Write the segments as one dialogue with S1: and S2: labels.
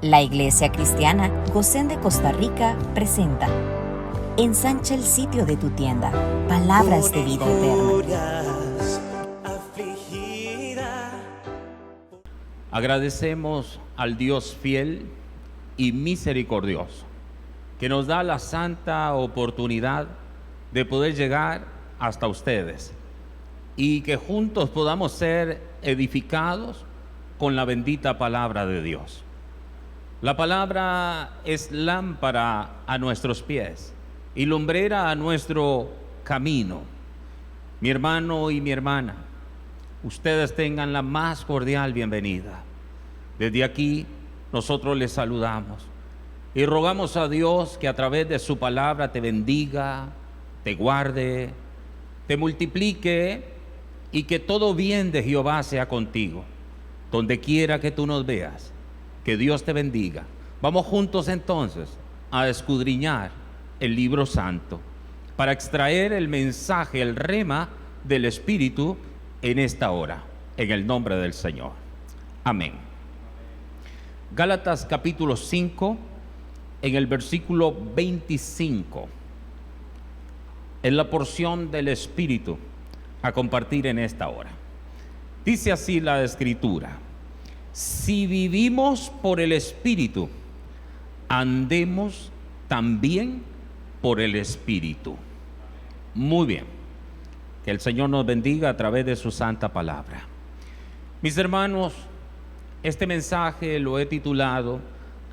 S1: La Iglesia Cristiana Gosén de Costa Rica presenta Ensancha el sitio de tu tienda, palabras de vida eterna.
S2: Agradecemos al Dios fiel y misericordioso que nos da la santa oportunidad de poder llegar hasta ustedes y que juntos podamos ser edificados con la bendita palabra de Dios. La palabra es lámpara a nuestros pies y lumbrera a nuestro camino. Mi hermano y mi hermana, ustedes tengan la más cordial bienvenida. Desde aquí nosotros les saludamos y rogamos a Dios que a través de su palabra te bendiga, te guarde, te multiplique y que todo bien de Jehová sea contigo. Donde quiera que tú nos veas, que Dios te bendiga. Vamos juntos entonces a escudriñar el libro santo para extraer el mensaje, el rema del Espíritu en esta hora, en el nombre del Señor. Amén. Gálatas capítulo 5, en el versículo 25, es la porción del Espíritu a compartir en esta hora. Dice así la Escritura: si vivimos por el Espíritu, andemos también por el Espíritu. Muy bien. Que el Señor nos bendiga a través de su santa palabra. Mis hermanos, este mensaje lo he titulado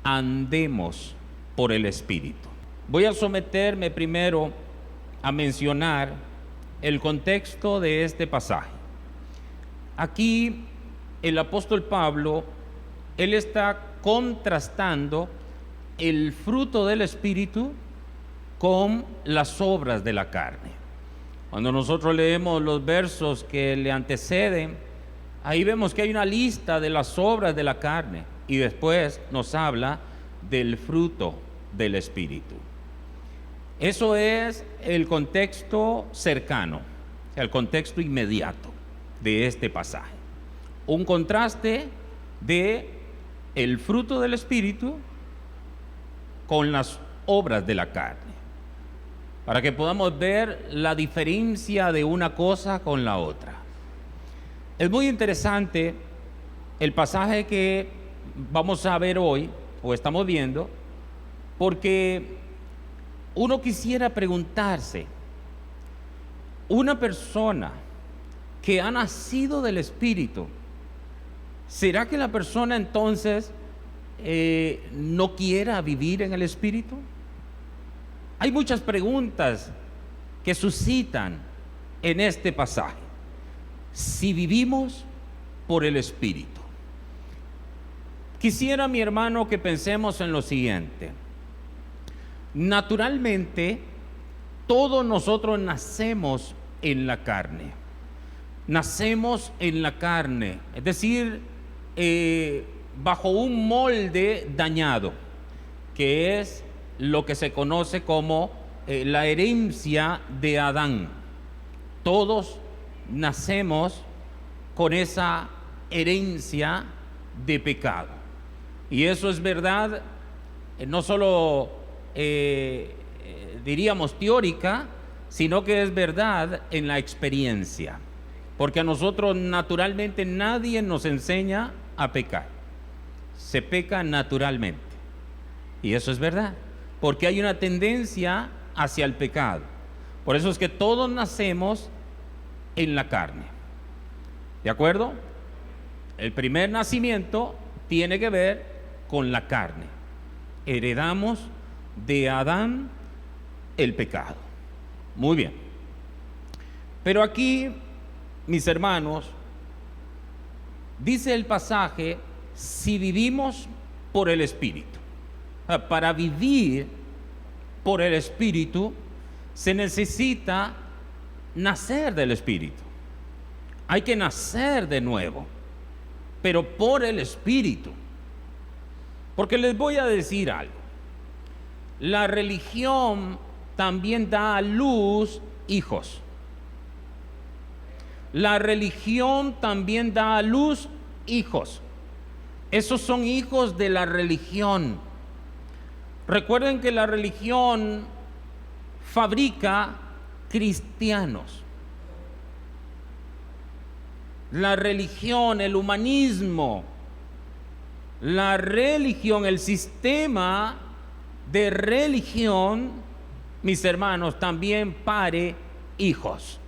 S2: Andemos por el Espíritu. Voy a someterme primero a mencionar el contexto de este pasaje. Aquí el apóstol Pablo, él está contrastando el fruto del Espíritu con las obras de la carne. Cuando nosotros leemos los versos que le anteceden, ahí vemos que hay una lista de las obras de la carne y después nos habla del fruto del Espíritu. Eso es el contexto cercano, el contexto inmediato de este pasaje. Un contraste de el fruto del Espíritu con las obras de la carne, para que podamos ver la diferencia de una cosa con la otra. Es muy interesante el pasaje que vamos a ver hoy, o estamos viendo, porque uno quisiera preguntarse, una persona que ha nacido del Espíritu, ¿será que la persona entonces no quiera vivir en el Espíritu? Hay muchas preguntas que suscitan en este pasaje. Si vivimos por el Espíritu, quisiera, mi hermano, que pensemos en lo siguiente. Naturalmente, todos nosotros nacemos en la carne. Nacemos en la carne, es decir, bajo un molde dañado, que es lo que se conoce como la herencia de Adán. Todos nacemos con esa herencia de pecado. Y eso es verdad, no solo diríamos teórica, sino que es verdad en la experiencia. Porque a nosotros naturalmente nadie nos enseña a pecar. Se peca naturalmente. Y eso es verdad, porque hay una tendencia hacia el pecado. Por eso es que todos nacemos en la carne. ¿De acuerdo? El primer nacimiento tiene que ver con la carne. Heredamos de Adán el pecado. Muy bien. Pero aquí, mis hermanos, dice el pasaje, si vivimos por el Espíritu. Para vivir por el Espíritu se necesita nacer del Espíritu. Hay que nacer de nuevo, pero por el Espíritu. Porque les voy a decir algo. La religión también da a luz hijos. La religión también da a luz hijos. Esos son hijos de la religión. Recuerden que la religión fabrica cristianos. La religión, el humanismo, la religión, el sistema de religión, mis hermanos, también pare hijos.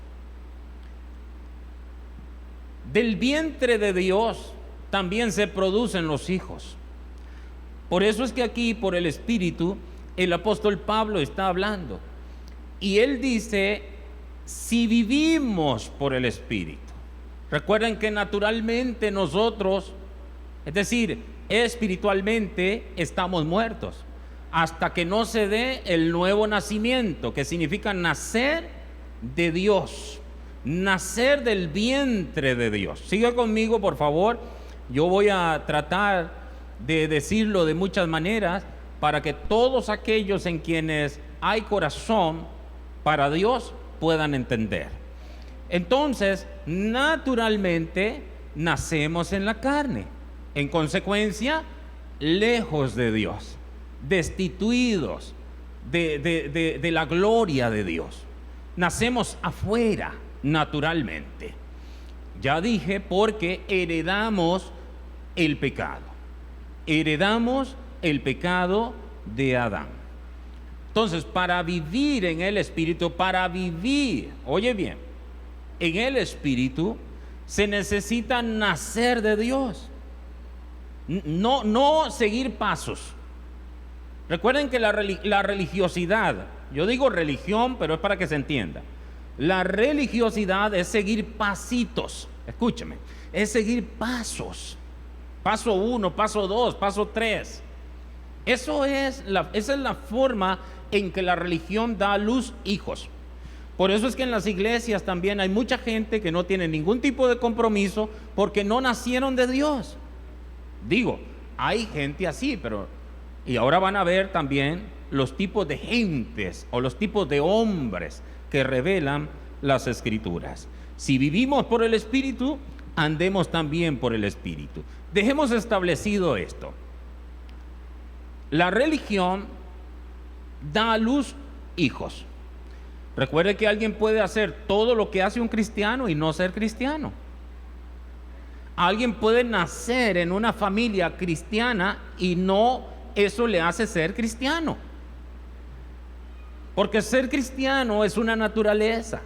S2: Del vientre de Dios también se producen los hijos. Por eso es que aquí, por el Espíritu, el apóstol Pablo está hablando. Y él dice, si vivimos por el Espíritu. Recuerden que naturalmente nosotros, es decir, espiritualmente estamos muertos hasta que no se dé el nuevo nacimiento, que significa nacer de Dios, nacer del vientre de Dios. Siga conmigo, por favor. Yo voy a tratar de decirlo de muchas maneras para que todos aquellos en quienes hay corazón para Dios puedan entender. Entonces, naturalmente nacemos en la carne, en consecuencia, lejos de Dios, destituidos de la gloria de Dios. Nacemos afuera, naturalmente. Ya dije, porque heredamos el pecado. Heredamos el pecado de Adán. Entonces, para vivir en el Espíritu, para vivir, oye bien, en el Espíritu se necesita nacer de Dios. No seguir pasos. Recuerden que la religiosidad, yo digo religión, pero es para que se entienda. La religiosidad es seguir pasitos. Escúcheme, es seguir pasos. Paso 1, paso 2, paso 3. Esa es la forma en que la religión da a luz hijos. Por eso es que en las iglesias también hay mucha gente que no tiene ningún tipo de compromiso porque no nacieron de Dios. Digo, hay gente así, pero y ahora van a ver también los tipos de gentes o los tipos de hombres que revelan las Escrituras. Si vivimos por el Espíritu, andemos también por el Espíritu. Dejemos establecido esto. La religión da a luz hijos. Recuerde que alguien puede hacer todo lo que hace un cristiano y no ser cristiano. Alguien puede nacer en una familia cristiana y no eso le hace ser cristiano. Porque ser cristiano es una naturaleza.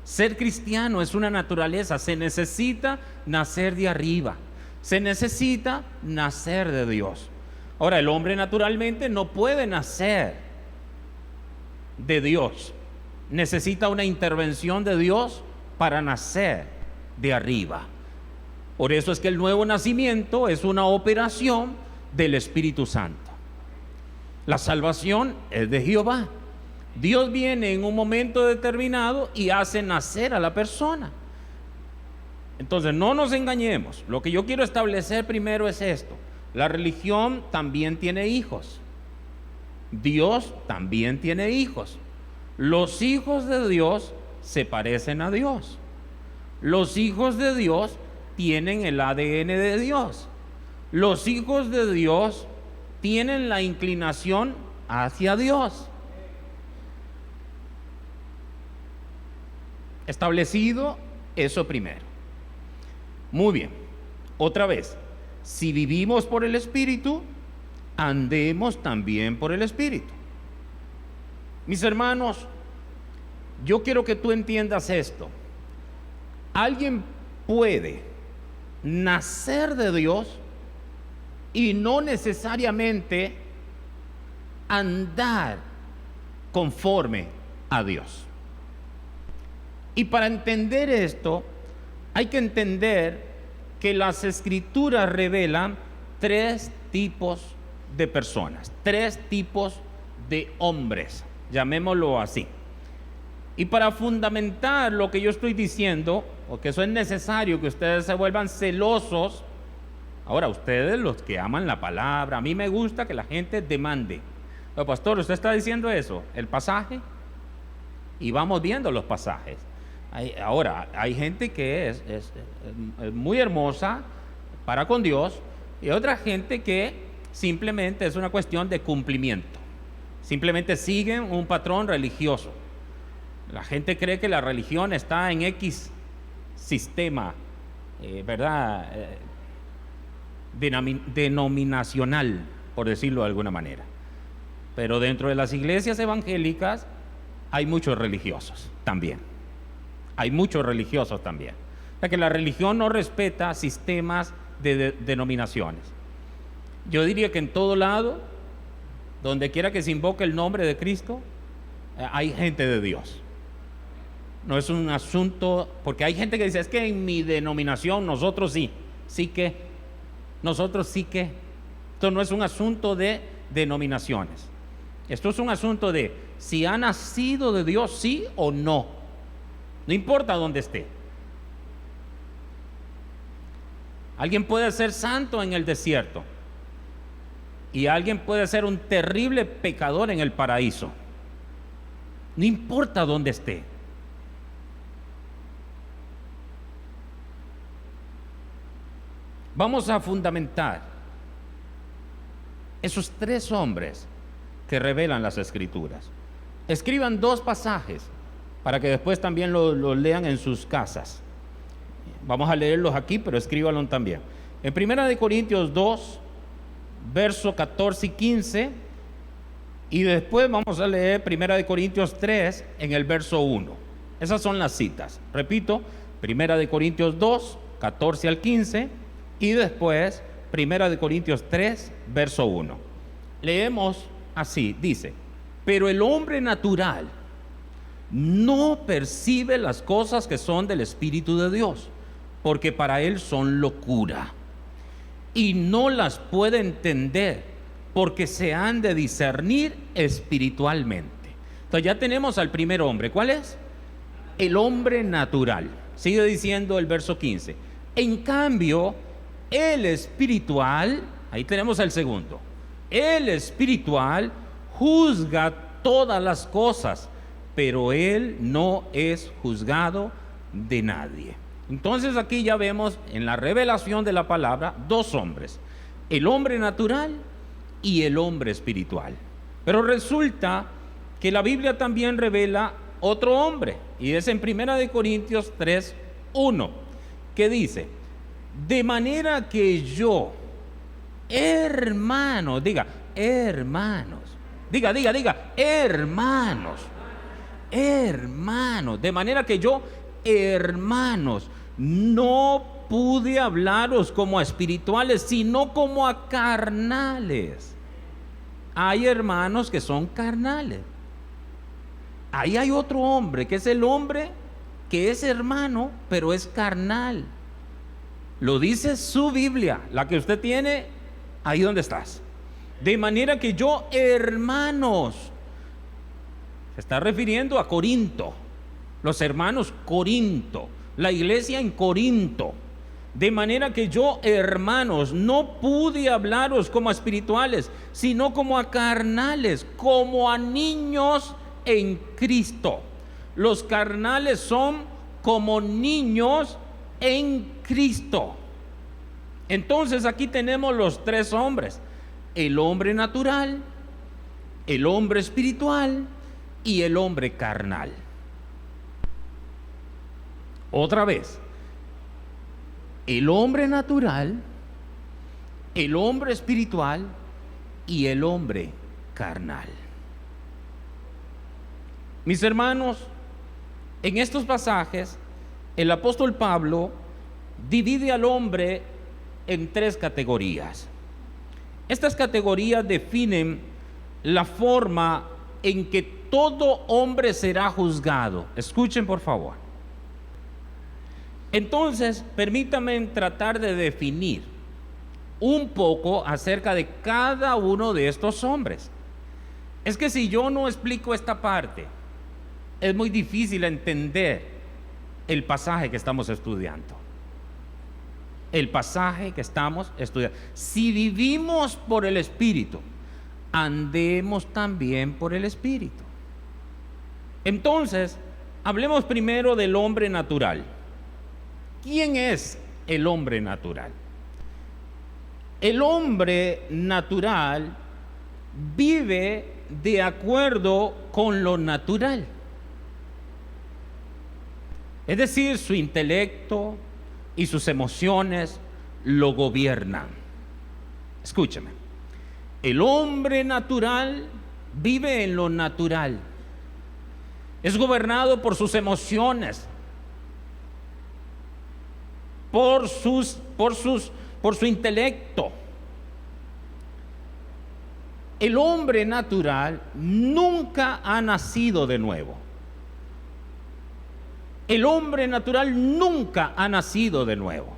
S2: Ser cristiano es una naturaleza. Se necesita nacer de arriba. Se necesita nacer de Dios. Ahora, el hombre naturalmente no puede nacer de Dios. Necesita una intervención de Dios para nacer de arriba. Por eso es que el nuevo nacimiento es una operación del Espíritu Santo. La salvación es de Jehová. Dios viene en un momento determinado y hace nacer a la persona. Entonces, no nos engañemos. Lo que yo quiero establecer primero es esto. La religión también tiene hijos. Dios también tiene hijos. Los hijos de Dios se parecen a Dios. Los hijos de Dios tienen el ADN de Dios. Los hijos de Dios tienen la inclinación hacia Dios. Establecido eso primero. Muy bien. Otra vez. Si vivimos por el Espíritu, andemos también por el Espíritu. Mis hermanos, yo quiero que tú entiendas esto. Alguien puede nacer de Dios y no necesariamente andar conforme a Dios. Y para entender esto, hay que entender que las Escrituras revelan tres tipos de personas, tres tipos de hombres, llamémoslo así. Y para fundamentar lo que yo estoy diciendo, porque eso es necesario que ustedes se vuelvan celosos. Ahora, ustedes los que aman la palabra, a mí me gusta que la gente demande. Pero pastor, ¿usted está diciendo eso? ¿El pasaje? Y vamos viendo los pasajes. Ahora, hay gente que es muy hermosa para con Dios y otra gente que simplemente es una cuestión de cumplimiento. Simplemente siguen un patrón religioso. La gente cree que la religión está en X sistema, ¿verdad? Denominacional, por decirlo de alguna manera. Pero dentro de las iglesias evangélicas hay muchos religiosos también. Hay muchos religiosos también. O sea que la religión no respeta sistemas de denominaciones. Yo diría que en todo lado, donde quiera que se invoque el nombre de Cristo, hay gente de Dios. No es un asunto, porque hay gente que dice, es que en mi denominación nosotros sí que. Esto no es un asunto de denominaciones. Esto es un asunto de si ha nacido de Dios, sí o no. No importa dónde esté. Alguien puede ser santo en el desierto y alguien puede ser un terrible pecador en el paraíso. No importa dónde esté. Vamos a fundamentar esos tres hombres que revelan las Escrituras. Escriban 2 pasajes para que después también lo lean en sus casas. Vamos a leerlos aquí, pero escríbanlos también. En 1 Corintios 2, versos 14 y 15, y después vamos a leer 1 Corintios 3 en el verso 1. Esas son las citas. Repito, 1 Corintios 2, 14 al 15, y después 1 Corintios 3, verso 1. Leemos así, dice: pero el hombre natural no percibe las cosas que son del Espíritu de Dios, porque para él son locura, y no las puede entender, porque se han de discernir espiritualmente. Entonces ya tenemos al primer hombre. ¿Cuál es? El hombre natural. Sigue diciendo el verso 15. En cambio, el espiritual, ahí tenemos al segundo. El espiritual juzga todas las cosas, pero él no es juzgado de nadie. Entonces aquí ya vemos en la revelación de la palabra 2 hombres, el hombre natural y el hombre espiritual. Pero resulta que la Biblia también revela otro hombre, y es en 1 Corintios 3, 1, que dice: de manera que yo, hermanos, diga, hermanos, de manera que yo, hermanos, no pude hablaros como a espirituales, sino como a carnales. Hay hermanos que son carnales. Ahí hay otro hombre, que es el hombre que es hermano, pero es carnal. Lo dice su Biblia, la que usted tiene ahí donde estás. De manera que yo, hermanos, se está refiriendo a Corinto, los hermanos Corinto, la iglesia en Corinto. De manera que yo, hermanos, no pude hablaros como a espirituales, sino como a carnales, como a niños en Cristo. Los carnales son como niños en Cristo. Entonces aquí tenemos los 3 hombres: el hombre natural, el hombre espiritual y el hombre carnal. Otra vez, el hombre natural, el hombre espiritual y el hombre carnal. Mis hermanos, en estos pasajes el apóstol Pablo divide al hombre en 3 categorías. Estas categorías definen la forma en que todo hombre será juzgado. Escuchen, por favor. Entonces, permítanme tratar de definir un poco acerca de cada uno de estos hombres. Es que si yo no explico esta parte, es muy difícil entender el pasaje que estamos estudiando. El pasaje que estamos estudiando. Si vivimos por el Espíritu, andemos también por el Espíritu. Entonces, hablemos primero del hombre natural. ¿Quién es el hombre natural? El hombre natural vive de acuerdo con lo natural. Es decir, su intelecto y sus emociones lo gobiernan. Escúcheme. El hombre natural vive en lo natural. Es gobernado por sus emociones, por su intelecto. El hombre natural nunca ha nacido de nuevo. El hombre natural nunca ha nacido de nuevo.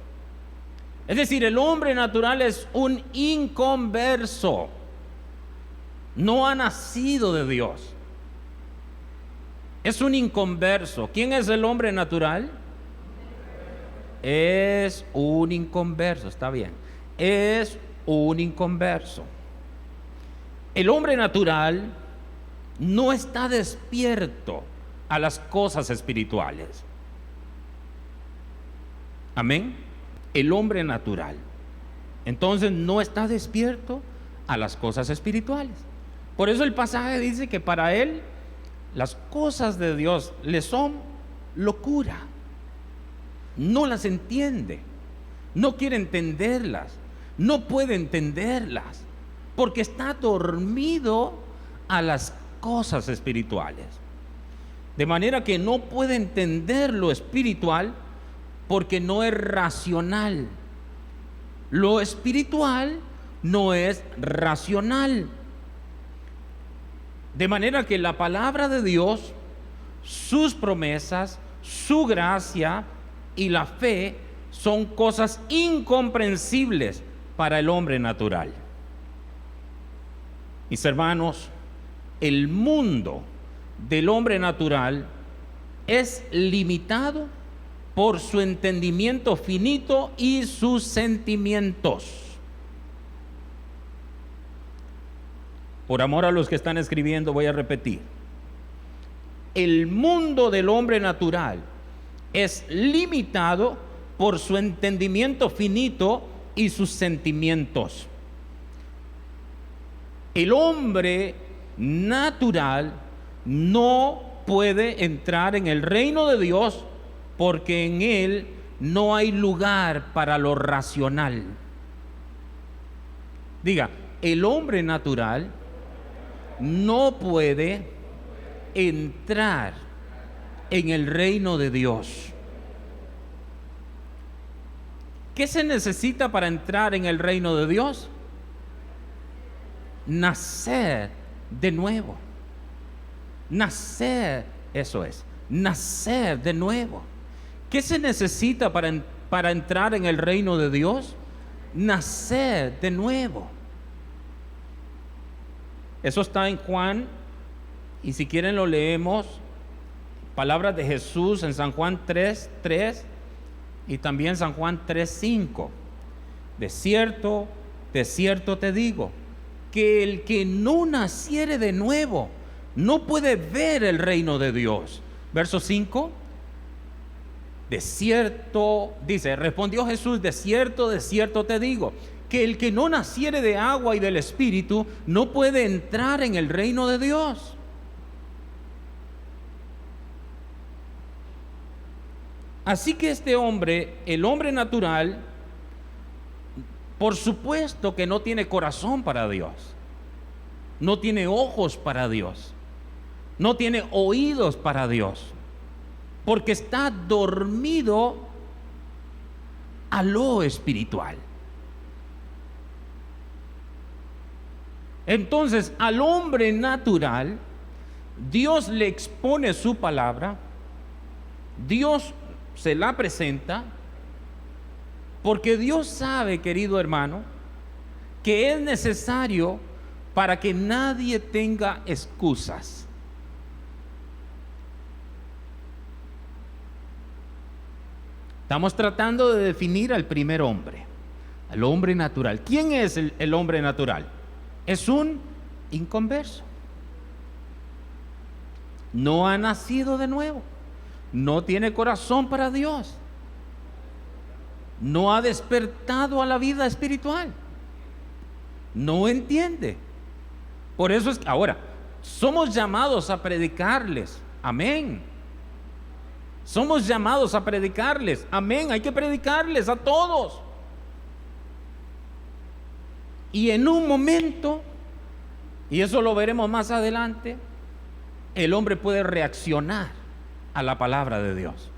S2: Es decir, el hombre natural es un inconverso. No ha nacido de Dios. Es un inconverso. ¿Quién es el hombre natural? Es un inconverso, está bien. Es un inconverso. El hombre natural no está despierto a las cosas espirituales. Amén. El hombre natural, entonces, no está despierto a las cosas espirituales. Por eso el pasaje dice que para él las cosas de Dios le son locura. No las entiende, no quiere entenderlas, no puede entenderlas, porque está dormido a las cosas espirituales. De manera que no puede entender lo espiritual porque no es racional. Lo espiritual no es racional. De manera que la palabra de Dios, sus promesas, su gracia y la fe son cosas incomprensibles para el hombre natural. Mis hermanos, el mundo del hombre natural es limitado por su entendimiento finito y sus sentimientos. Por amor a los que están escribiendo, voy a repetir. El mundo del hombre natural es limitado por su entendimiento finito y sus sentimientos. El hombre natural no puede entrar en el reino de Dios porque en él no hay lugar para lo racional. Diga, el hombre natural no puede entrar en el reino de Dios. ¿Qué se necesita para entrar en el reino de Dios? Nacer de nuevo. Nacer, eso es, nacer de nuevo. ¿Qué se necesita para entrar en el reino de Dios? Nacer de nuevo. Eso está en Juan, y si quieren lo leemos, palabras de Jesús en San Juan 3:3 y también San Juan 3:5. De cierto te digo, que el que no naciere de nuevo no puede ver el reino de Dios. Verso 5. De cierto, dice, respondió Jesús, de cierto te digo, que el que no naciere de agua y del Espíritu no puede entrar en el reino de Dios. Así que este hombre, el hombre natural, por supuesto que no tiene corazón para Dios, no tiene ojos para Dios, no tiene oídos para Dios, porque está dormido a lo espiritual. Entonces, al hombre natural, Dios le expone su palabra, Dios se la presenta, porque Dios sabe, querido hermano, que es necesario para que nadie tenga excusas. Estamos tratando de definir al primer hombre, al hombre natural. ¿Quién es el hombre natural? Es un inconverso. No ha nacido de nuevo. no tiene corazón para Dios. No ha despertado a la vida espiritual. No entiende. Por eso es que ahora somos llamados a predicarles. Amén. Somos llamados a predicarles. Amén. Hay que predicarles a todos. Y en un momento, y eso lo veremos más adelante, el hombre puede reaccionar a la palabra de Dios.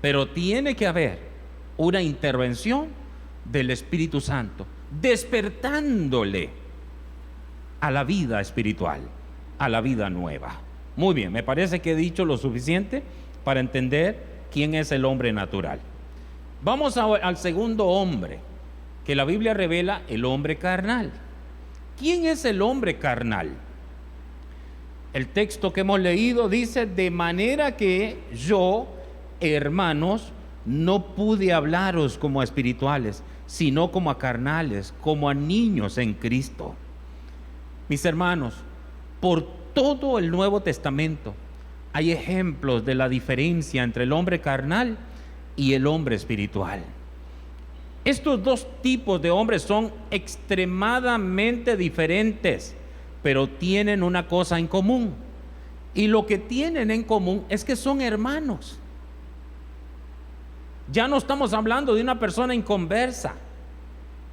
S2: Pero tiene que haber una intervención del Espíritu Santo, despertándole a la vida espiritual, a la vida nueva. Muy bien, me parece que he dicho lo suficiente para entender quién es el hombre natural. Vamos al segundo hombre que la Biblia revela, el hombre carnal. ¿Quién es el hombre carnal? El texto que hemos leído dice: de manera que yo, hermanos, no pude hablaros como a espirituales, sino como a carnales, como a niños en Cristo. Mis hermanos, por todo el Nuevo Testamento hay ejemplos de la diferencia entre el hombre carnal y el hombre espiritual. Estos dos tipos de hombres son extremadamente diferentes, pero tienen una cosa en común. Y lo que tienen en común es que son hermanos. Ya no estamos hablando de una persona inconversa.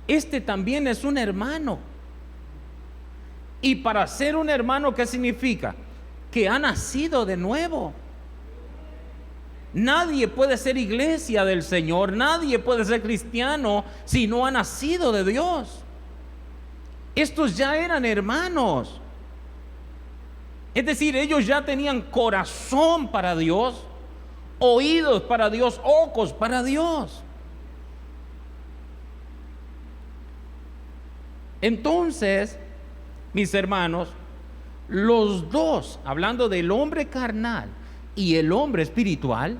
S2: Este también es un hermano. Y para ser un hermano, ¿qué significa? Que ha nacido de nuevo. Nadie puede ser iglesia del Señor, nadie puede ser cristiano si no ha nacido de Dios. Estos ya eran hermanos. Es decir, ellos ya tenían corazón para Dios, oídos para Dios, ojos para Dios. Entonces, mis hermanos, los dos, hablando del hombre carnal y el hombre espiritual,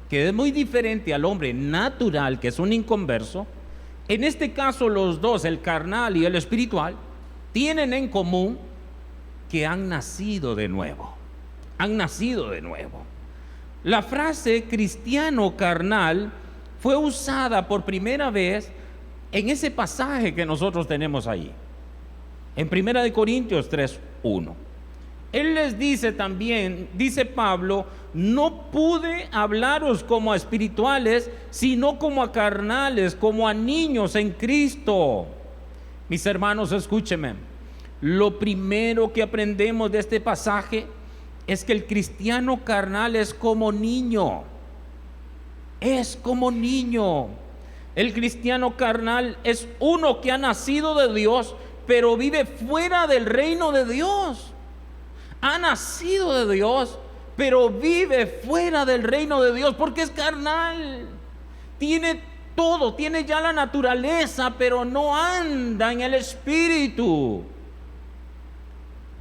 S2: que es muy diferente al hombre natural, que es un inconverso, en este caso los dos, el carnal y el espiritual, tienen en común que han nacido de nuevo. Han nacido de nuevo. La frase cristiano carnal fue usada por primera vez en ese pasaje que nosotros tenemos ahí, en 1 Corintios 3:1. Él les dice también, dice Pablo: no pude hablaros como a espirituales, sino como a carnales, como a niños en Cristo. Mis hermanos, escúchenme. Lo primero que aprendemos de este pasaje es que el cristiano carnal es como niño. Es como niño. El cristiano carnal es uno que ha nacido de Dios, pero vive fuera del reino de Dios. Ha nacido de Dios, pero vive fuera del reino de Dios porque es carnal. Tiene todo, tiene ya la naturaleza, pero no anda en el espíritu.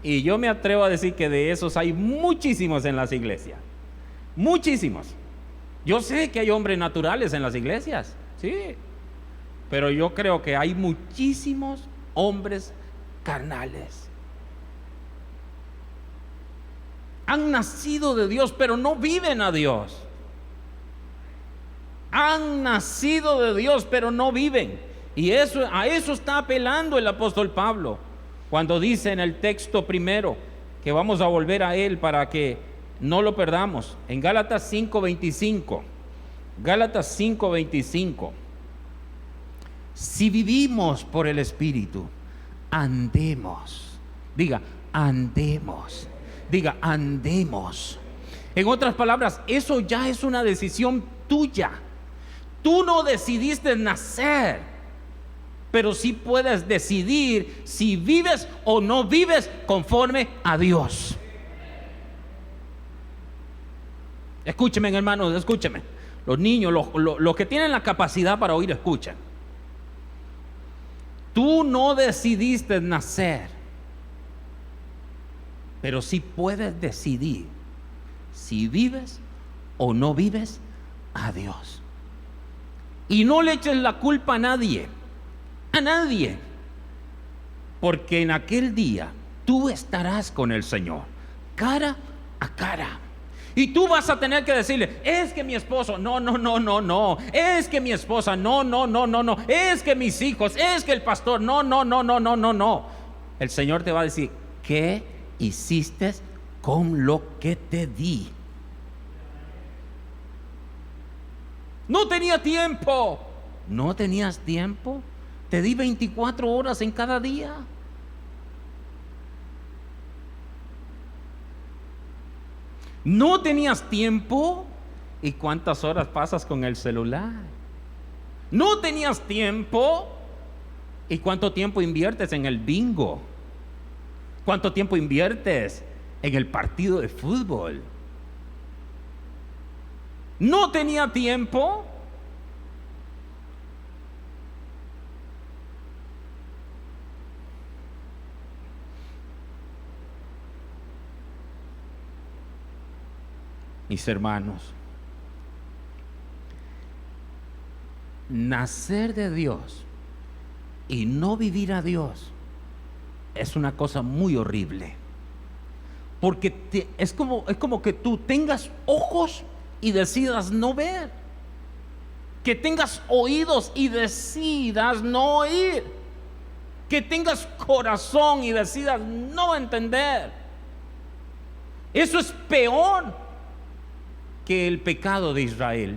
S2: Y yo me atrevo a decir que de esos hay muchísimos en las iglesias. Muchísimos. Yo sé que hay hombres naturales en las iglesias, sí, pero yo creo que hay muchísimos hombres carnales. Han nacido de Dios, pero no viven a Dios. Han nacido de Dios, pero no viven. Y a eso está apelando el apóstol Pablo cuando dice en el texto primero, que vamos a volver a él para que no lo perdamos, en Gálatas 5:25. Gálatas 5:25. Si vivimos por el Espíritu, andemos. Diga, andemos. Diga, andemos. En otras palabras, eso ya es una decisión tuya. Tú no decidiste nacer, pero sí puedes decidir si vives o no vives conforme a Dios. Escúcheme, hermanos, escúcheme. Los niños, los que tienen la capacidad para oír, escuchen. Tú no decidiste nacer, pero sí puedes decidir si vives o no vives a Dios. Y no le eches la culpa a nadie, porque en aquel día tú estarás con el Señor, cara a cara. Y tú vas a tener que decirle, es que mi esposo, no, no, no, no, no, es que mi esposa, no, no, no, no, no, es que mis hijos, es que el pastor, no, no, no, no, no, no, no. El Señor te va a decir, ¿qué hiciste con lo que te di? No tenía tiempo. ¿No tenías tiempo? Te di 24 horas en cada día. ¿No tenías tiempo? ¿Y cuántas horas pasas con el celular? ¿No tenías tiempo? ¿Y cuánto tiempo inviertes en el bingo? ¿Cuánto tiempo inviertes en el partido de fútbol? ¿No tenía tiempo? Mis hermanos, nacer de Dios y no vivir a Dios es una cosa muy horrible. Porque es como que tú tengas ojos y decidas no ver. Que tengas oídos y decidas no oír. Que tengas corazón y decidas no entender. Eso es peor que el pecado de Israel.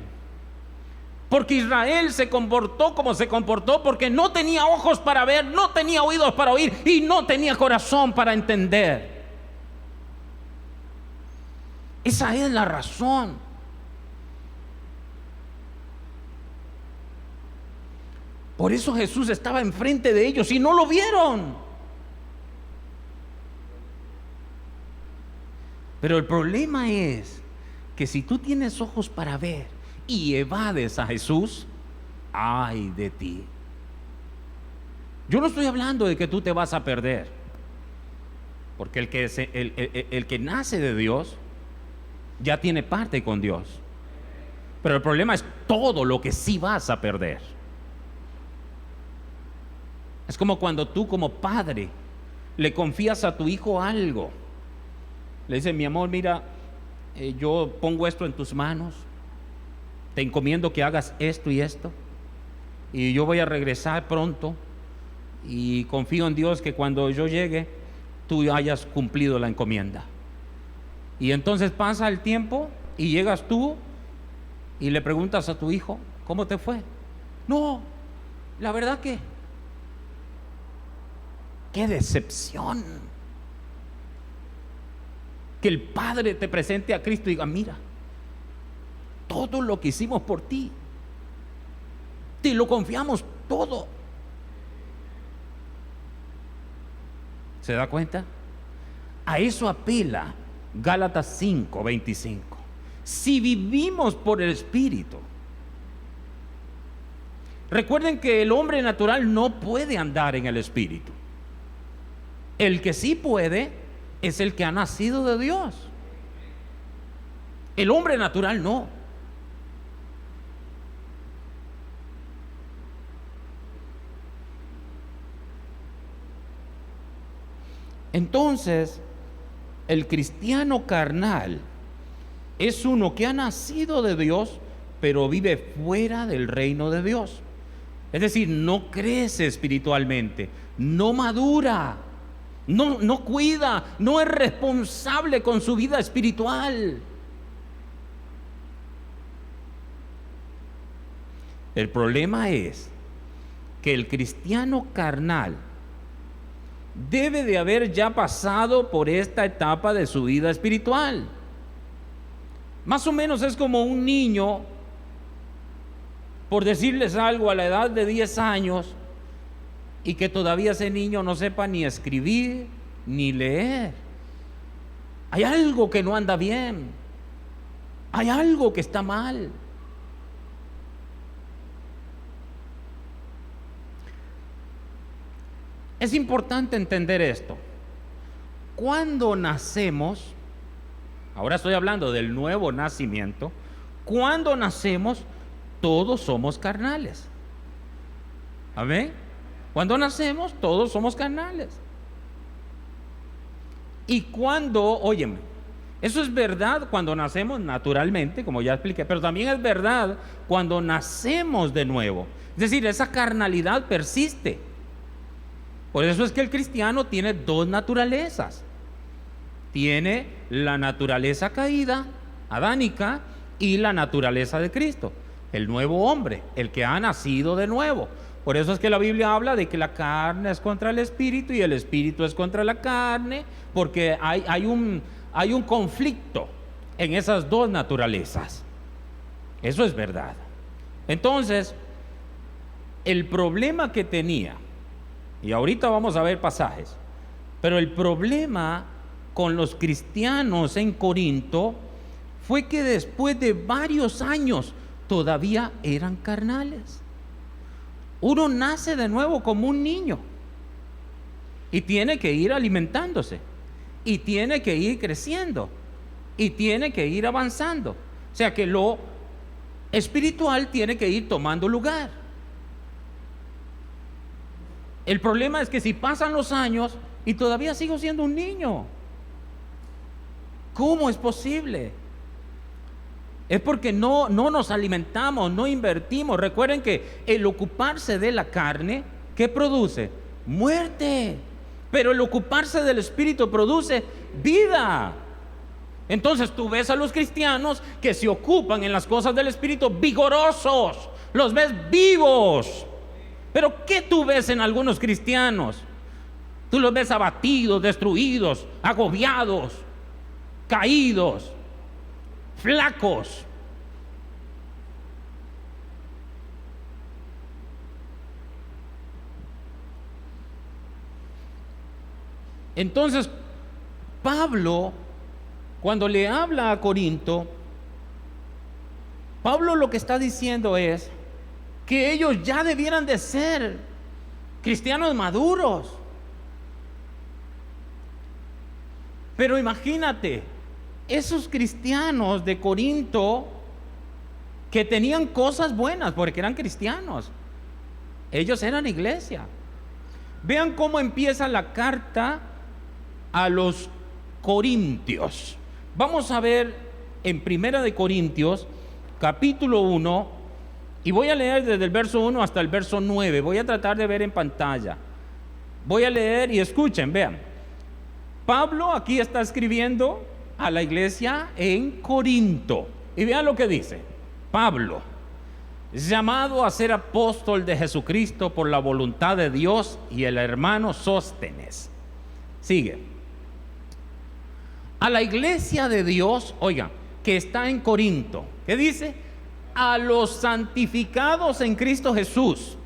S2: Porque Israel se comportó como se comportó porque no tenía ojos para ver, no tenía oídos para oír y no tenía corazón para entender. Esa es la razón. Por eso Jesús estaba enfrente de ellos y no lo vieron. Pero el problema es que si tú tienes ojos para ver y evades a Jesús, ay de ti. Yo no estoy hablando de que tú te vas a perder, porque el que nace de Dios ya tiene parte con Dios. Pero el problema es todo lo que sí vas a perder. Es como cuando tú como padre le confías a tu hijo algo. Le dices, mi amor, mira, yo pongo esto en tus manos, te encomiendo que hagas esto y esto, y yo voy a regresar pronto, y confío en Dios que cuando yo llegue, tú hayas cumplido la encomienda. Y entonces pasa el tiempo, y llegas tú, y le preguntas a tu hijo, ¿cómo te fue? No, la verdad que, qué decepción. Que el Padre te presente a Cristo y diga, mira, todo lo que hicimos por ti, te lo confiamos todo. ¿Se da cuenta? A eso apela Gálatas 5:25. Si vivimos por el Espíritu. Recuerden que el hombre natural no puede andar en el Espíritu. El que sí puede es el que ha nacido de Dios. El hombre natural no. Entonces, el cristiano carnal es uno que ha nacido de Dios, pero vive fuera del reino de Dios. Es decir, no crece espiritualmente, no madura. No cuida, no es responsable con su vida espiritual. El problema es que el cristiano carnal debe de haber ya pasado por esta etapa de su vida espiritual. Más o menos es como un niño, por decirles algo, a la edad de 10 años, y que todavía ese niño no sepa ni escribir ni leer. Hay algo que no anda bien. Hay algo que está mal. Es importante entender esto. Cuando nacemos, ahora estoy hablando del nuevo nacimiento, cuando nacemos todos somos carnales. Amén. Cuando nacemos, todos somos carnales. Y cuando, óyeme, Eso es verdad cuando nacemos naturalmente, como ya expliqué, pero también es verdad cuando nacemos de nuevo. Es decir, esa carnalidad persiste. Por eso es que el cristiano tiene dos naturalezas. Tiene la naturaleza caída, adánica, y la naturaleza de Cristo, el nuevo hombre, el que ha nacido de nuevo. Por eso es que la Biblia habla de que la carne es contra el espíritu y el espíritu es contra la carne, porque hay un conflicto en esas dos naturalezas. Eso es verdad. Entonces, el problema que tenía, y ahorita vamos a ver pasajes, pero el problema con los cristianos en Corinto fue que después de varios años todavía eran carnales. Uno nace de nuevo como un niño y tiene que ir alimentándose y tiene que ir creciendo y tiene que ir avanzando. O sea que lo espiritual tiene que ir tomando lugar. El problema es que si pasan los años y todavía sigo siendo un niño, ¿cómo es posible? Es porque no nos alimentamos, no invertimos. Recuerden que el ocuparse de la carne, ¿qué produce? Muerte. Pero el ocuparse del espíritu produce vida. Entonces tú ves a los cristianos que se ocupan en las cosas del espíritu vigorosos, los ves vivos. Pero ¿qué tú ves en algunos cristianos? Tú los ves abatidos, destruidos, agobiados, caídos, flacos. Entonces, Pablo, cuando le habla a Corinto, Pablo lo que está diciendo es que ellos ya debieran de ser cristianos maduros. Pero imagínate, esos cristianos de Corinto que tenían cosas buenas porque eran cristianos, ellos eran iglesia. Vean cómo empieza la carta a los Corintios. Vamos a ver en Primera de Corintios, capítulo 1, y voy a leer desde el verso 1 hasta el verso 9. Voy a tratar de ver en pantalla. Voy a leer y escuchen, vean. Pablo aquí está escribiendo a la iglesia en Corinto. Y vean lo que dice. Pablo, llamado a ser apóstol de Jesucristo por la voluntad de Dios, y el hermano Sóstenes. Sigue. A la iglesia de Dios, oigan, que está en Corinto. ¿Qué dice? A los santificados en Cristo Jesús,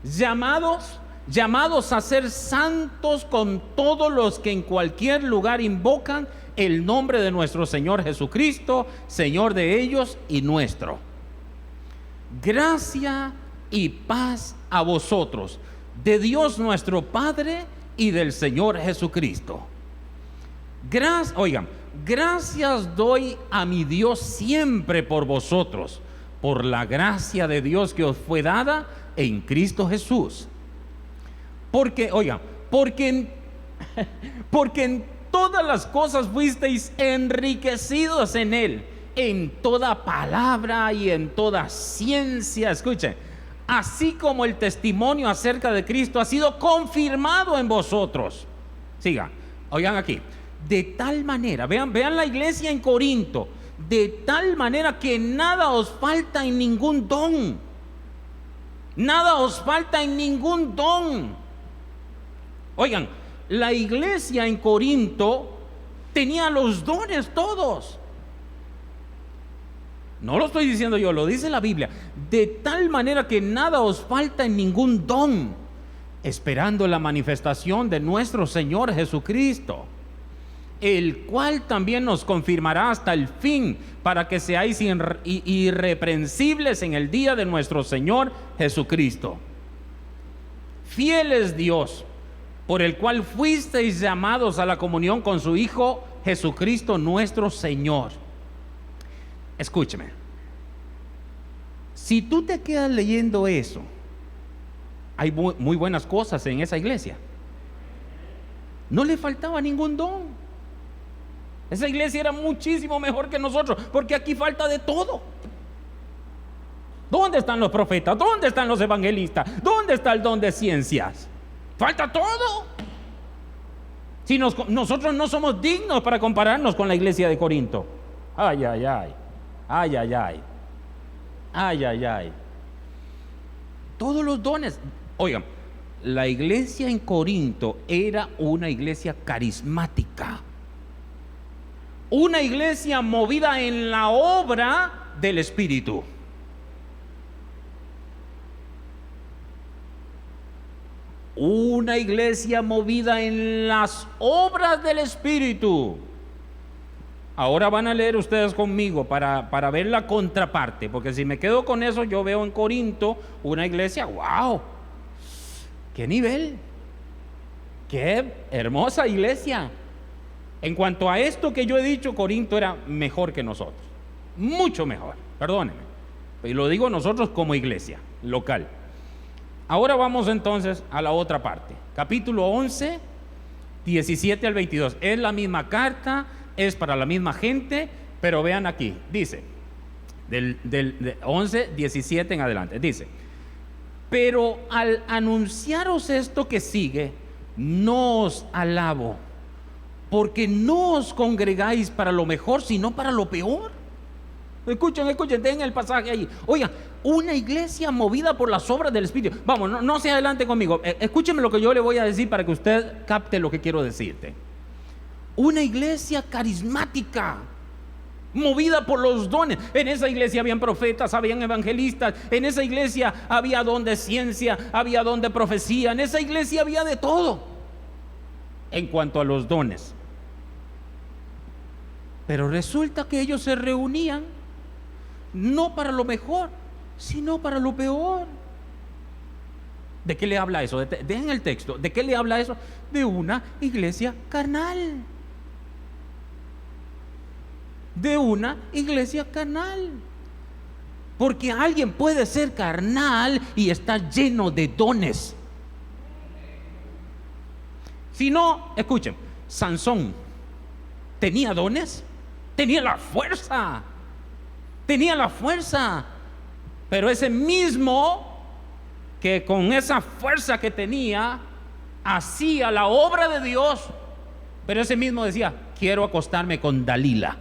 S2: llamados a ser santos con todos los que en cualquier lugar invocan el nombre de nuestro Señor Jesucristo, Señor de ellos y nuestro. Gracia y paz a vosotros, de Dios nuestro Padre y del Señor Jesucristo. Gracias doy a mi Dios siempre por vosotros, por la gracia de Dios que os fue dada en Cristo Jesús. Porque en todas las cosas fuisteis enriquecidos en Él, en toda palabra y en toda ciencia. Escuchen, así como el testimonio acerca de Cristo ha sido confirmado en vosotros. Sigan, oigan aquí. De tal manera, vean la iglesia en Corinto, de tal manera que nada os falta en ningún don. Nada os falta en ningún don. Oigan, la iglesia en Corinto tenía los dones todos. No lo estoy diciendo yo, lo dice la Biblia. De tal manera que nada os falta en ningún don, esperando la manifestación de nuestro Señor Jesucristo, el cual también nos confirmará hasta el fin, para que seáis irreprensibles en el día de nuestro Señor Jesucristo. Fiel es Dios, por el cual fuisteis llamados a la comunión con su Hijo Jesucristo nuestro Señor. Escúcheme, si tú te quedas leyendo eso, hay muy buenas cosas en esa iglesia. No le faltaba ningún don. Esa iglesia era muchísimo mejor que nosotros, porque aquí falta de todo. ¿Dónde están los profetas? ¿Dónde están los evangelistas? ¿Dónde está el don de ciencias? Falta todo. Si nosotros no somos dignos para compararnos con la iglesia de Corinto. Ay, ay, ay. Ay, ay, ay. Ay, ay, ay. Todos los dones. Oigan, la iglesia en Corinto era una iglesia carismática. Una iglesia movida en la obra del Espíritu. Una iglesia movida en las obras del Espíritu. Ahora van a leer ustedes conmigo para ver la contraparte, porque si me quedo con eso, yo veo en Corinto una iglesia, wow, qué nivel, qué hermosa iglesia. En cuanto a esto que yo he dicho, Corinto era mejor que nosotros, mucho mejor, perdónenme, y lo digo nosotros como iglesia local. Ahora vamos entonces a la otra parte, capítulo 11, 17 al 22, es la misma carta, es para la misma gente, pero vean aquí, dice, de 11, 17 en adelante, dice: pero al anunciaros esto que sigue, no os alabo, porque no os congregáis para lo mejor, sino para lo peor. Escuchen, den el pasaje ahí. Oigan, una iglesia movida por las obras del Espíritu. Vamos, no se adelante conmigo. Escúcheme lo que yo le voy a decir para que usted capte lo que quiero decirte. Una iglesia carismática, movida por los dones. En esa iglesia habían profetas, habían evangelistas. En esa iglesia había don de ciencia, había don de profecía. En esa iglesia había de todo en cuanto a los dones. Pero resulta que ellos se reunían no para lo mejor, sino para lo peor. ¿De qué le habla eso? Dejen el texto. ¿De qué le habla eso? De una iglesia carnal. De una iglesia carnal. Porque alguien puede ser carnal y estar lleno de dones. Si no, escuchen, Sansón tenía dones, tenía la fuerza, pero ese mismo que con esa fuerza que tenía hacía la obra de Dios, pero ese mismo decía: quiero acostarme con Dalila.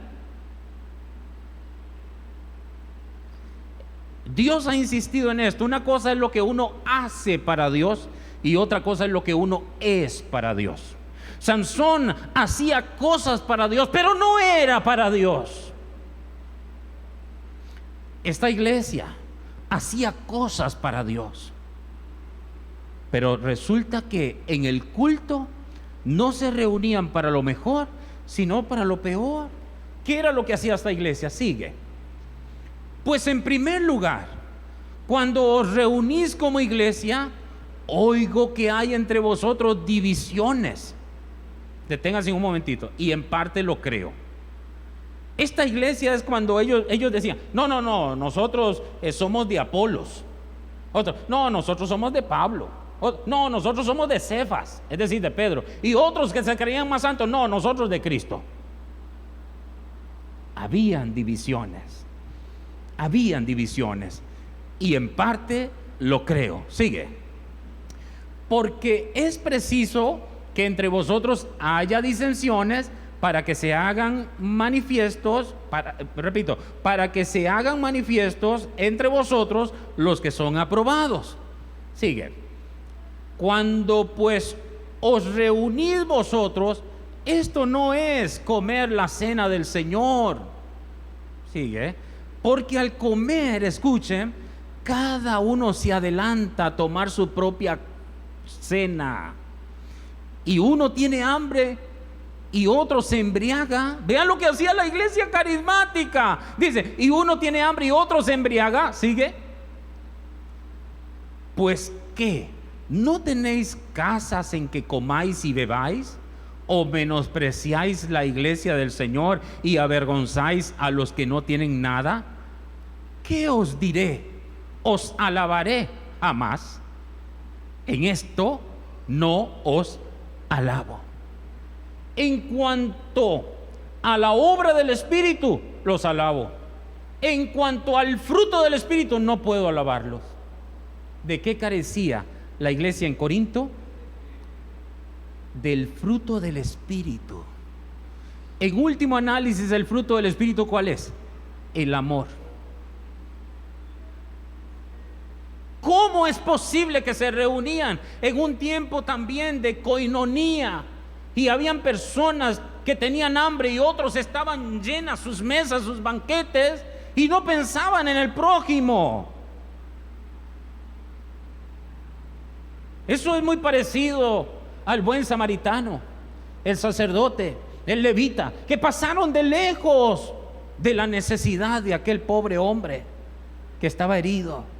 S2: Dios ha insistido en esto. Una cosa es lo que uno hace para Dios y otra cosa es lo que uno es para Dios. Sansón hacía cosas para Dios, pero no era para Dios. Esta iglesia hacía cosas para Dios, pero resulta que en el culto no se reunían para lo mejor, sino para lo peor. ¿Qué era lo que hacía esta iglesia? Sigue. Pues en primer lugar, cuando os reunís como iglesia, oigo que hay entre vosotros divisiones. Deténganse un momentito, y en parte lo creo. Esta iglesia es cuando ellos decían: no, nosotros somos de Apolos. Otros: no, nosotros somos de Pablo. No, nosotros somos de Cefas, es decir, de Pedro. Y otros que se creían más santos: no, nosotros de Cristo. Habían divisiones. Y en parte lo creo. Sigue. Porque es preciso que entre vosotros haya disensiones, para que se hagan manifiestos, para que se hagan manifiestos entre vosotros los que son aprobados. Sigue. Cuando pues os reunís vosotros, esto no es comer la cena del Señor. Sigue. Porque al comer, escuchen, cada uno se adelanta a tomar su propia cena. Y uno tiene hambre y otro se embriaga. Vean lo que hacía la iglesia carismática. Dice: y uno tiene hambre y otro se embriaga. Sigue. Pues ¿qué? ¿No tenéis casas en que comáis y bebáis? ¿O menospreciáis la iglesia del Señor y avergonzáis a los que no tienen nada? ¿Qué os diré? ¿Os alabaré? Jamás. En esto no os alabo. En cuanto a la obra del Espíritu, los alabo. En cuanto al fruto del Espíritu, no puedo alabarlos. ¿De qué carecía la iglesia en Corinto? Del fruto del Espíritu. En último análisis, el fruto del Espíritu, ¿cuál es? El amor. ¿Cómo es posible que se reunían en un tiempo también de coinonía y habían personas que tenían hambre y otros estaban llenas sus mesas, sus banquetes, y no pensaban en el prójimo? Eso es muy parecido al buen samaritano, el sacerdote, el levita, que pasaron de lejos de la necesidad de aquel pobre hombre que estaba herido.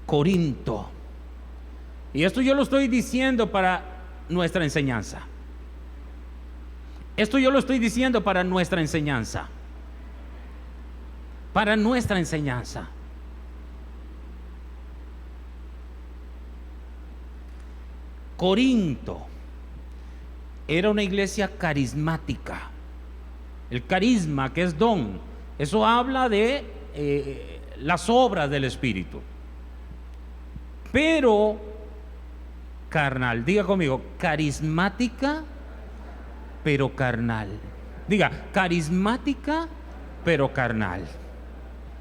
S2: Corinto. Y esto yo lo estoy diciendo para nuestra enseñanza. Esto yo lo estoy diciendo para nuestra enseñanza. Para nuestra enseñanza. Corinto era una iglesia carismática. El carisma, que es don, eso habla de las obras del Espíritu. Pero carnal, diga conmigo, carismática pero carnal. Diga, carismática pero carnal.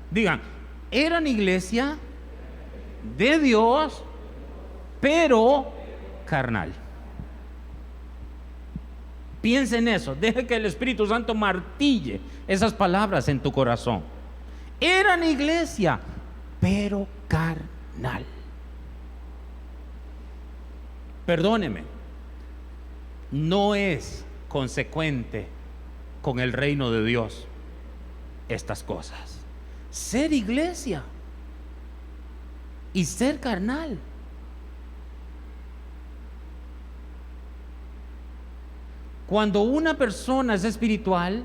S2: Digan, eran iglesia de Dios pero carnal. Piensa en eso, deje que el Espíritu Santo martille esas palabras en tu corazón. Eran iglesia pero carnal. Perdóneme, no es consecuente con el reino de Dios estas cosas. Ser iglesia y ser carnal. Cuando una persona es espiritual,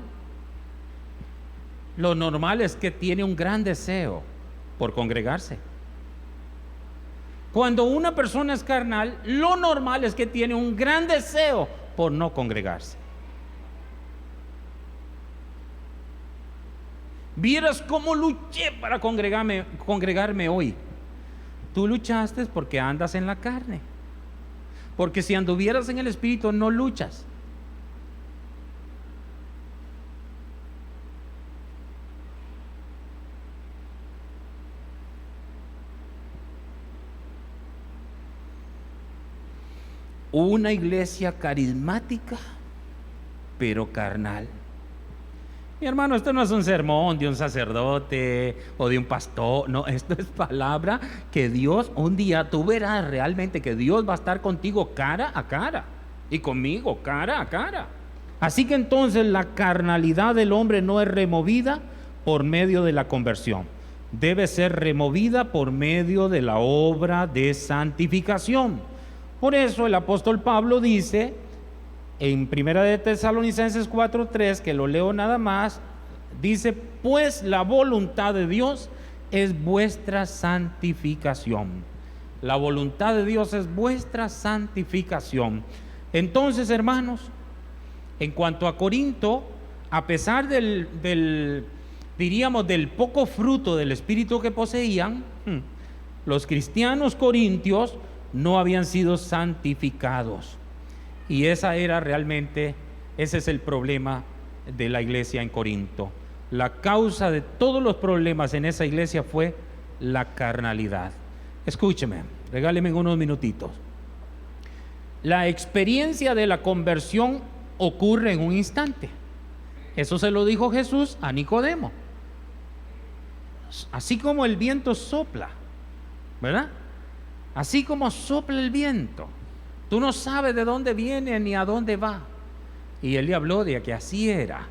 S2: lo normal es que tiene un gran deseo por congregarse. Cuando una persona es carnal, lo normal es que tiene un gran deseo por no congregarse. Vieras cómo luché para congregarme hoy. Tú luchaste porque andas en la carne. Porque si anduvieras en el Espíritu no luchas. Una iglesia carismática, pero carnal. Mi hermano, esto no es un sermón de un sacerdote o de un pastor. No, esto es palabra que Dios, un día tú verás realmente que Dios va a estar contigo cara a cara y conmigo cara a cara. Así que entonces la carnalidad del hombre no es removida por medio de la conversión. Debe ser removida por medio de la obra de santificación. Por eso el apóstol Pablo dice en 1 de Tesalonicenses 4:3, que lo leo nada más, dice: pues la voluntad de Dios es vuestra santificación. La voluntad de Dios es vuestra santificación. Entonces, hermanos, en cuanto a Corinto, a pesar diríamos, del poco fruto del Espíritu que poseían, los cristianos corintios no habían sido santificados. Y ese es el problema de la iglesia en Corinto. La causa de todos los problemas en esa iglesia fue la carnalidad. Escúcheme, regáleme unos minutitos. La experiencia de la conversión ocurre en un instante. Eso se lo dijo Jesús a Nicodemo. Así como el viento sopla, ¿verdad? Así como sopla el viento, tú no sabes de dónde viene ni a dónde va. Y él le habló de que así era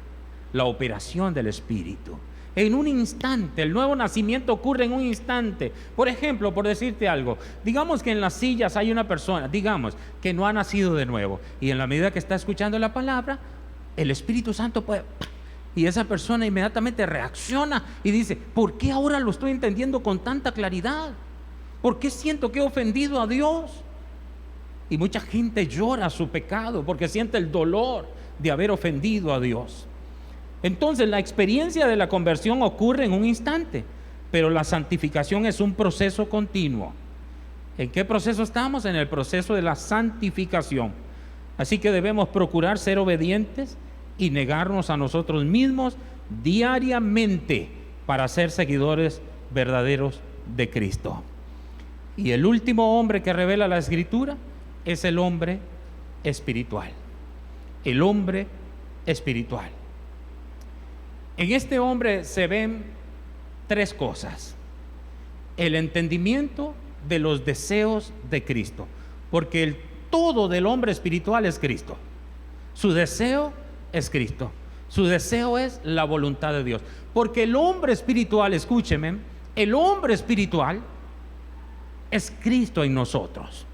S2: la operación del Espíritu. En un instante, el nuevo nacimiento ocurre en un instante. Por ejemplo, por decirte algo, digamos que en las sillas hay una persona, digamos, que no ha nacido de nuevo. Y en la medida que está escuchando la palabra, el Espíritu Santo puede... Y esa persona inmediatamente reacciona y dice: ¿por qué ahora lo estoy entendiendo con tanta claridad? ¿Por qué siento que he ofendido a Dios? Y mucha gente llora su pecado porque siente el dolor de haber ofendido a Dios. Entonces la experiencia de la conversión ocurre en un instante, pero la santificación es un proceso continuo. ¿En qué proceso estamos? En el proceso de la santificación. Así que debemos procurar ser obedientes y negarnos a nosotros mismos diariamente para ser seguidores verdaderos de Cristo. Y el último hombre que revela la Escritura es el hombre espiritual. El hombre espiritual. En este hombre se ven tres cosas: el entendimiento de los deseos de Cristo, porque el todo del hombre espiritual es Cristo. Su deseo es Cristo. Su deseo es la voluntad de Dios. Porque el hombre espiritual, escúcheme, el hombre espiritual es Cristo en nosotros.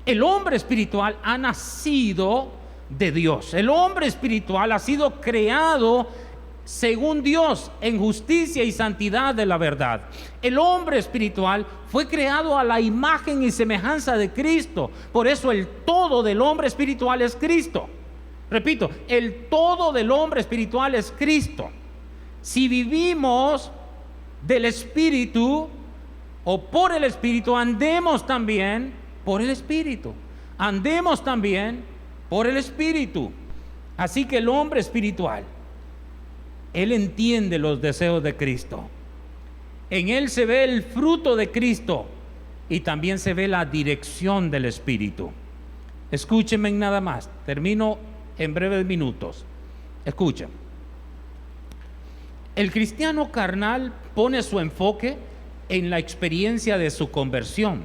S2: El hombre espiritual ha nacido de Dios. El hombre espiritual ha sido creado según Dios en justicia y santidad de la verdad. El hombre espiritual fue creado a la imagen y semejanza de Cristo. Por eso el todo del hombre espiritual es Cristo. Repito, el todo del hombre espiritual es Cristo. Si vivimos del Espíritu o por el Espíritu, andemos también por el Espíritu. Andemos también por el Espíritu. Así que el hombre espiritual, él entiende los deseos de Cristo. En él se ve el fruto de Cristo y también se ve la dirección del Espíritu. Escúchenme nada más, termino en breves minutos. Escuchen. El cristiano carnal pone su enfoque en la experiencia de su conversión,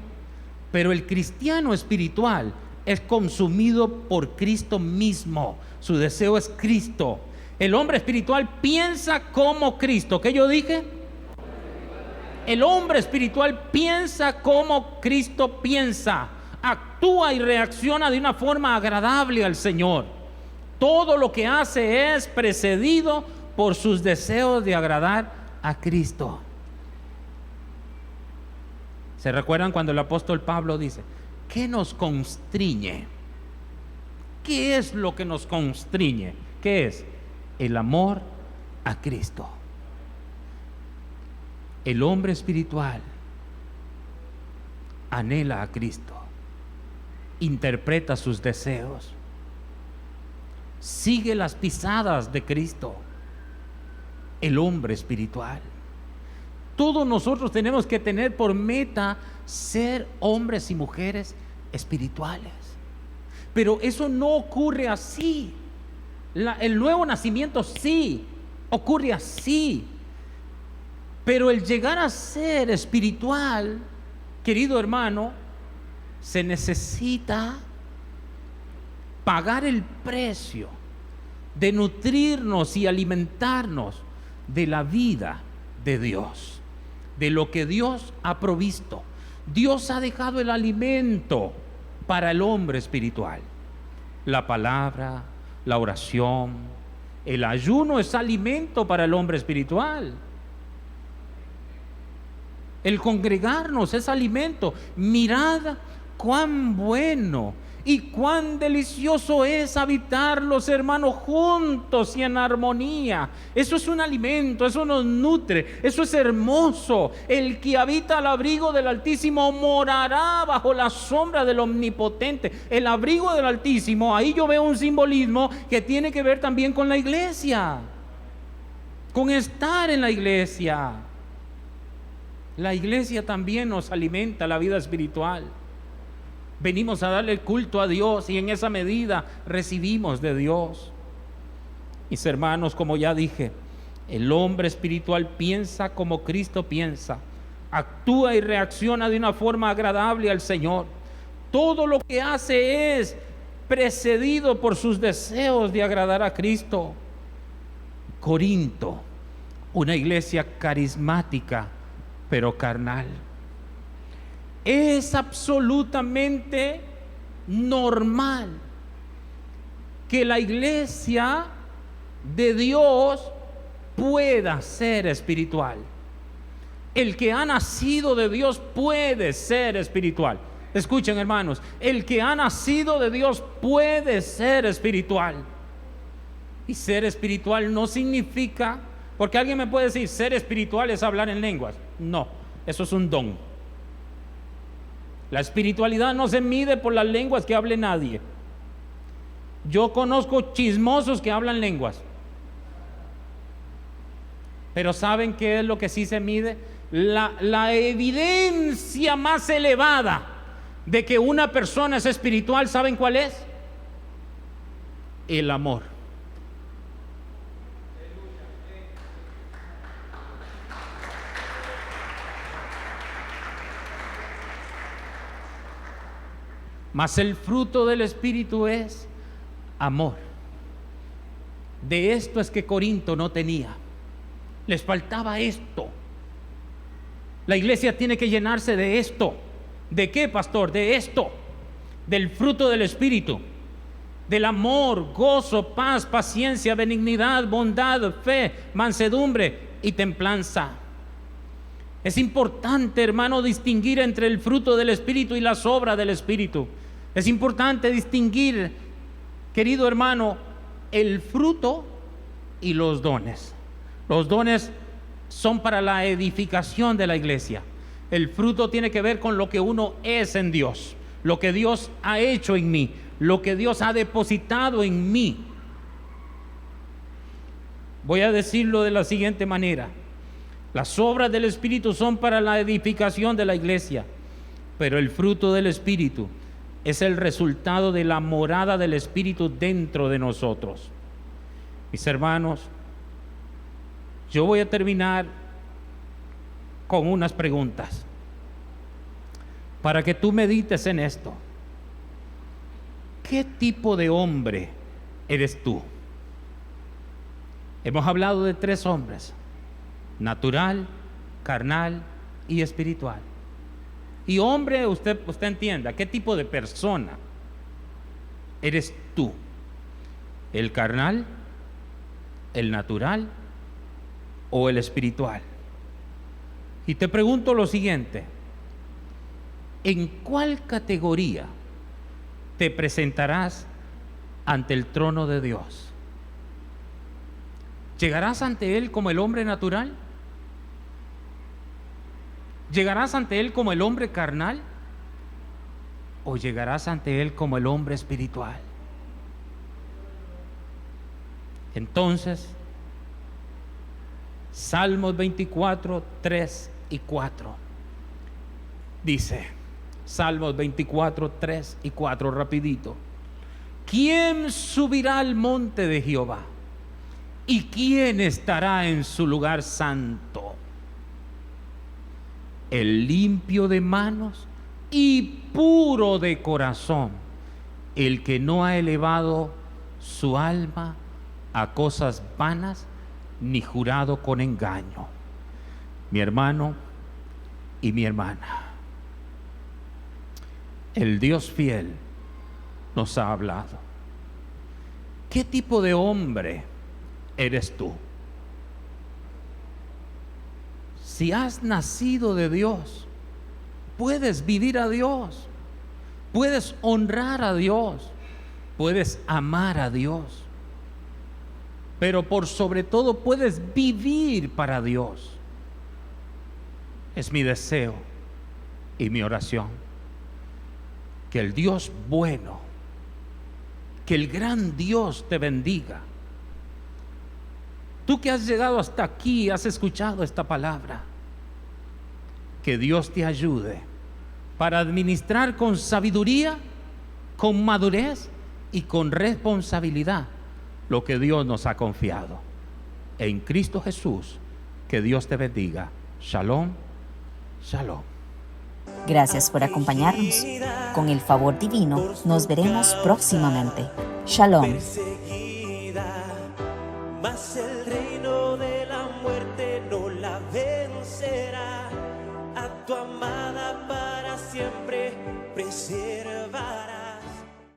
S2: pero el cristiano espiritual es consumido por Cristo mismo. Su deseo es Cristo. El hombre espiritual piensa como Cristo. ¿Qué yo dije? El hombre espiritual piensa como Cristo piensa. Actúa y reacciona de una forma agradable al Señor. Todo lo que hace es precedido por sus deseos de agradar a Cristo. ¿Se recuerdan cuando el apóstol Pablo dice: ¿qué nos constriñe? ¿Qué es lo que nos constriñe? ¿Qué es? El amor a Cristo. El hombre espiritual anhela a Cristo, interpreta sus deseos, sigue las pisadas de Cristo. El hombre espiritual. Todos nosotros tenemos que tener por meta ser hombres y mujeres espirituales. Pero eso no ocurre así. El nuevo nacimiento sí ocurre así. Pero el llegar a ser espiritual, querido hermano, se necesita pagar el precio de nutrirnos y alimentarnos de la vida de Dios, de lo que Dios ha provisto. Dios ha dejado el alimento para el hombre espiritual. La palabra, la oración, el ayuno es alimento para el hombre espiritual. El congregarnos es alimento. Mirad cuán bueno y cuán delicioso es habitar los hermanos juntos y en armonía. Eso es un alimento, eso nos nutre, eso es hermoso. El que habita al abrigo del Altísimo morará bajo la sombra del Omnipotente. El abrigo del Altísimo, ahí yo veo un simbolismo que tiene que ver también con la iglesia, con estar en la iglesia. La iglesia también nos alimenta la vida espiritual. Venimos a darle culto a Dios y en esa medida recibimos de Dios. Mis hermanos, como ya dije, el hombre espiritual piensa como Cristo piensa, actúa y reacciona de una forma agradable al Señor. Todo lo que hace es precedido por sus deseos de agradar a Cristo. Corinto, una iglesia carismática, pero carnal. Es absolutamente normal que la iglesia de Dios pueda ser espiritual. El que ha nacido de Dios puede ser espiritual. Escuchen, hermanos, el que ha nacido de Dios puede ser espiritual. Y ser espiritual no significa, porque alguien me puede decir, ser espiritual es hablar en lenguas. No, eso es un don. La espiritualidad no se mide por las lenguas que hable nadie. Yo conozco chismosos que hablan lenguas. Pero ¿saben qué es lo que sí se mide? La evidencia más elevada de que una persona es espiritual, ¿saben cuál es? El amor. Mas el fruto del Espíritu es amor. De esto es que Corinto no tenía. Les faltaba esto. La iglesia tiene que llenarse de esto. ¿De qué, pastor? De esto. Del fruto del Espíritu. Del amor, gozo, paz, paciencia, benignidad, bondad, fe, mansedumbre y templanza. Es importante, hermano, distinguir entre el fruto del Espíritu y las obras del Espíritu. Es importante distinguir, querido hermano, el fruto y los dones. Los dones son para la edificación de la iglesia. El fruto tiene que ver con lo que uno es en Dios, lo que Dios ha hecho en mí, lo que Dios ha depositado en mí. Voy a decirlo de la siguiente manera. Las obras del Espíritu son para la edificación de la iglesia, pero el fruto del Espíritu es el resultado de la morada del Espíritu dentro de nosotros. Mis hermanos, yo voy a terminar con unas preguntas para que tú medites en esto. ¿Qué tipo de hombre eres tú? Hemos hablado de 3 hombres: natural, carnal y espiritual. Y hombre, usted entienda, ¿qué tipo de persona eres tú? ¿El carnal, el natural o el espiritual? Y te pregunto lo siguiente: ¿en cuál categoría te presentarás ante el trono de Dios? ¿Llegarás ante Él como el hombre natural? ¿Llegarás ante Él como el hombre carnal? ¿O llegarás ante Él como el hombre espiritual? Entonces, Salmos 24, 3 y 4 dice, Salmos 24, 3 y 4, rapidito: ¿quién subirá al monte de Jehová? ¿Y quién estará en su lugar santo? El limpio de manos y puro de corazón, el que no ha elevado su alma a cosas vanas, ni jurado con engaño. Mi hermano y mi hermana, el Dios fiel nos ha hablado. ¿Qué tipo de hombre eres tú? Si has nacido de Dios, puedes vivir a Dios, puedes honrar a Dios, puedes amar a Dios, pero por sobre todo puedes vivir para Dios. Es mi deseo y mi oración que el Dios bueno, que el gran Dios te bendiga. Tú que has llegado hasta aquí, has escuchado esta palabra, que Dios te ayude para administrar con sabiduría, con madurez y con responsabilidad lo que Dios nos ha confiado. En Cristo Jesús, que Dios te bendiga. Shalom, shalom.
S1: Gracias por acompañarnos. Con el favor divino, nos veremos próximamente. Shalom.
S3: Mas el reino de la muerte no la vencerá. A tu amada para siempre preserva.